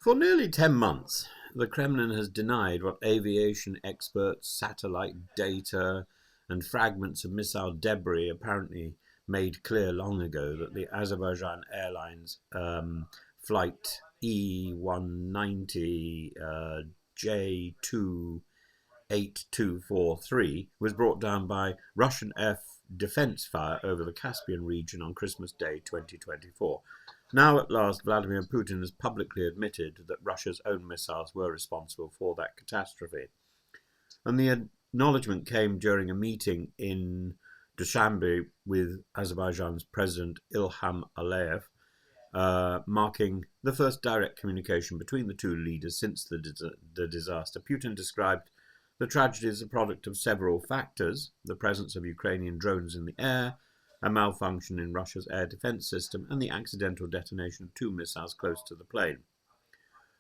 For nearly 10 months, the Kremlin has denied what aviation experts, satellite data, and fragments of missile debris apparently made clear long ago that the Azerbaijan Airlines flight E190 J28243 was brought down by Russian air defense fire over the Caspian region on Christmas Day 2024. Now, at last, Vladimir Putin has publicly admitted that Russia's own missiles were responsible for that catastrophe. And the acknowledgement came during a meeting in Dushanbe with Azerbaijan's President Ilham Aliyev, marking the first direct communication between the two leaders since the disaster. Putin described the tragedy as a product of several factors: the presence of Ukrainian drones in the air, a malfunction in Russia's air defense system, and the accidental detonation of two missiles close to the plane.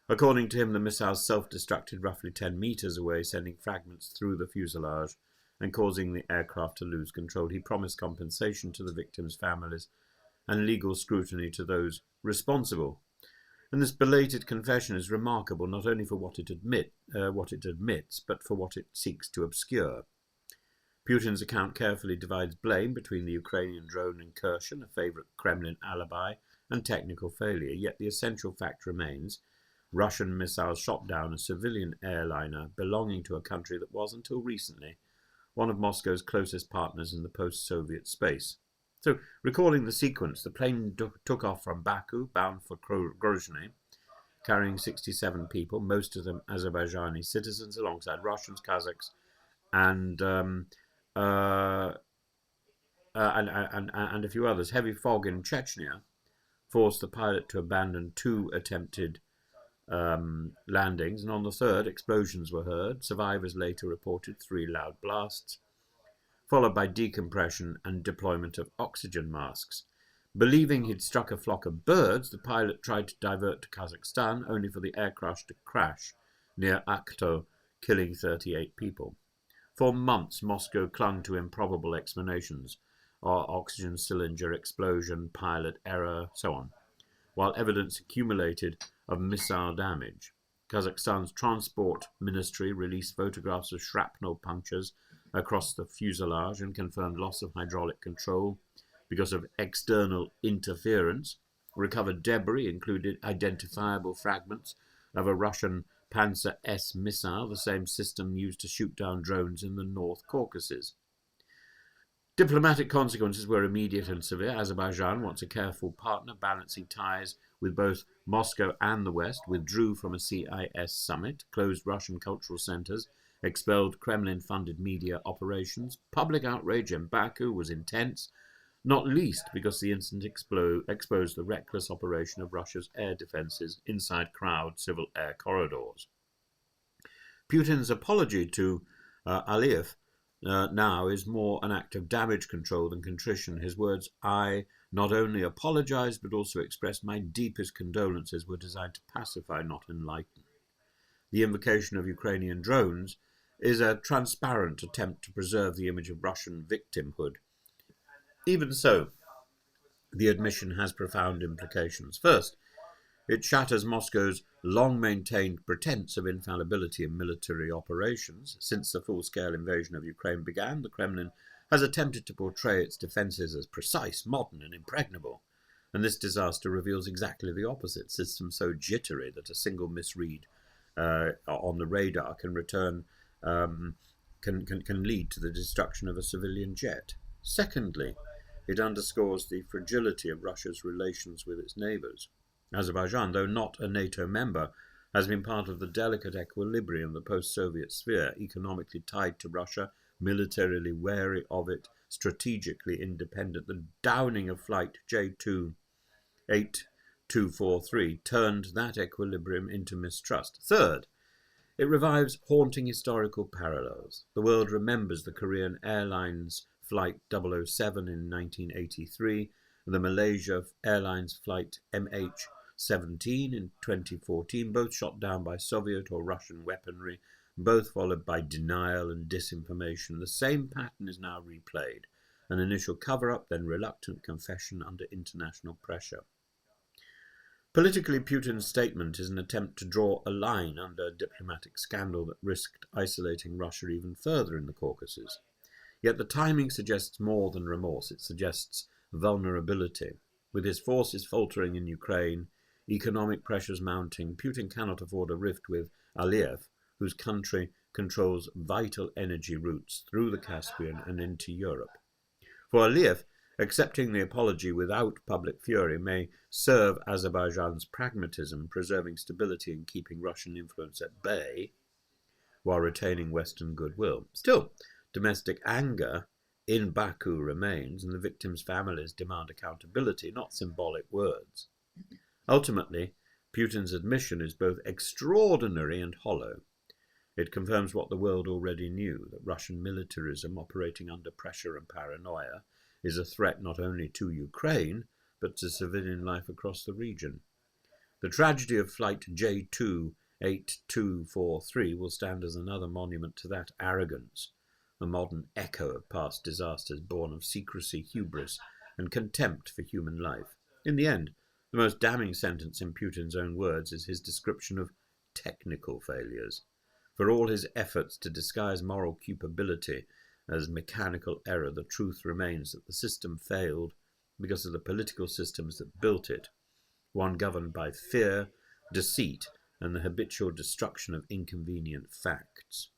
According to him, the missiles self-destructed roughly 10 meters away, sending fragments through the fuselage and causing the aircraft to lose control. He promised compensation to the victims' families and legal scrutiny to those responsible. And this belated confession is remarkable not only for what it admits, but for what it seeks to obscure. Putin's account carefully divides blame between the Ukrainian drone incursion, a favourite Kremlin alibi, and technical failure, yet the essential fact remains: Russian missiles shot down a civilian airliner belonging to a country that was, until recently, one of Moscow's closest partners in the post-Soviet space. So, recalling the sequence, the plane took off from Baku, bound for Grozny, carrying 67 people, most of them Azerbaijani citizens, alongside Russians, Kazakhs, and a few others. Heavy fog in Chechnya forced the pilot to abandon 2 attempted landings, and on the 3rd, explosions were heard. Survivors later reported 3 loud blasts, followed by decompression and deployment of oxygen masks. Believing he'd struck a flock of birds, the pilot tried to divert to Kazakhstan, only for the aircraft to crash near Aktau, killing 38 people. For months, Moscow clung to improbable explanations: oxygen cylinder explosion, pilot error, so on, while evidence accumulated of missile damage. Kazakhstan's Transport Ministry released photographs of shrapnel punctures across the fuselage and confirmed loss of hydraulic control because of external interference. Recovered debris included identifiable fragments of a Russian Panzer S missile, the same system used to shoot down drones in the North Caucasus. Diplomatic consequences were immediate and severe. Azerbaijan, once a careful partner balancing ties with both Moscow and the West, withdrew from a CIS summit, closed Russian cultural centers, expelled Kremlin-funded media operations. Public outrage in Baku was intense, not least because the incident exposed the reckless operation of Russia's air defenses inside crowded civil air corridors. Putin's apology to Aliyev now is more an act of damage control than contrition. His words, "I not only apologize but also express my deepest condolences," were designed to pacify, not enlighten. The invocation of Ukrainian drones is a transparent attempt to preserve the image of Russian victimhood. Even so, the admission has profound implications. First, it shatters Moscow's long-maintained pretense of infallibility in military operations. Since the full-scale invasion of Ukraine began, the Kremlin has attempted to portray its defences as precise, modern and impregnable. And this disaster reveals exactly the opposite: systems so jittery that a single misread on the radar can lead to the destruction of a civilian jet. Secondly, it underscores the fragility of Russia's relations with its neighbours. Azerbaijan, though not a NATO member, has been part of the delicate equilibrium of the post-Soviet sphere, economically tied to Russia, militarily wary of it, strategically independent. The downing of flight J28243 turned that equilibrium into mistrust. Third, it revives haunting historical parallels. The world remembers the Korean Airlines Flight 007 in 1983, and the Malaysia Airlines Flight MH17 in 2014, both shot down by Soviet or Russian weaponry, both followed by denial and disinformation. The same pattern is now replayed: an initial cover-up, then reluctant confession under international pressure. Politically, Putin's statement is an attempt to draw a line under a diplomatic scandal that risked isolating Russia even further in the Caucasus. Yet the timing suggests more than remorse. It suggests vulnerability. With his forces faltering in Ukraine, economic pressures mounting, Putin cannot afford a rift with Aliyev, whose country controls vital energy routes through the Caspian and into Europe. For Aliyev, accepting the apology without public fury may serve Azerbaijan's pragmatism, preserving stability and keeping Russian influence at bay, while retaining Western goodwill. Still, domestic anger in Baku remains, and the victims' families demand accountability, not symbolic words. Ultimately, Putin's admission is both extraordinary and hollow. It confirms what the world already knew, that Russian militarism operating under pressure and paranoia is a threat not only to Ukraine, but to civilian life across the region. The tragedy of Flight J28243 will stand as another monument to that arrogance, a modern echo of past disasters born of secrecy, hubris, and contempt for human life. In the end, the most damning sentence in Putin's own words is his description of technical failures. For all his efforts to disguise moral culpability as mechanical error, the truth remains that the system failed because of the political systems that built it, one governed by fear, deceit, and the habitual destruction of inconvenient facts.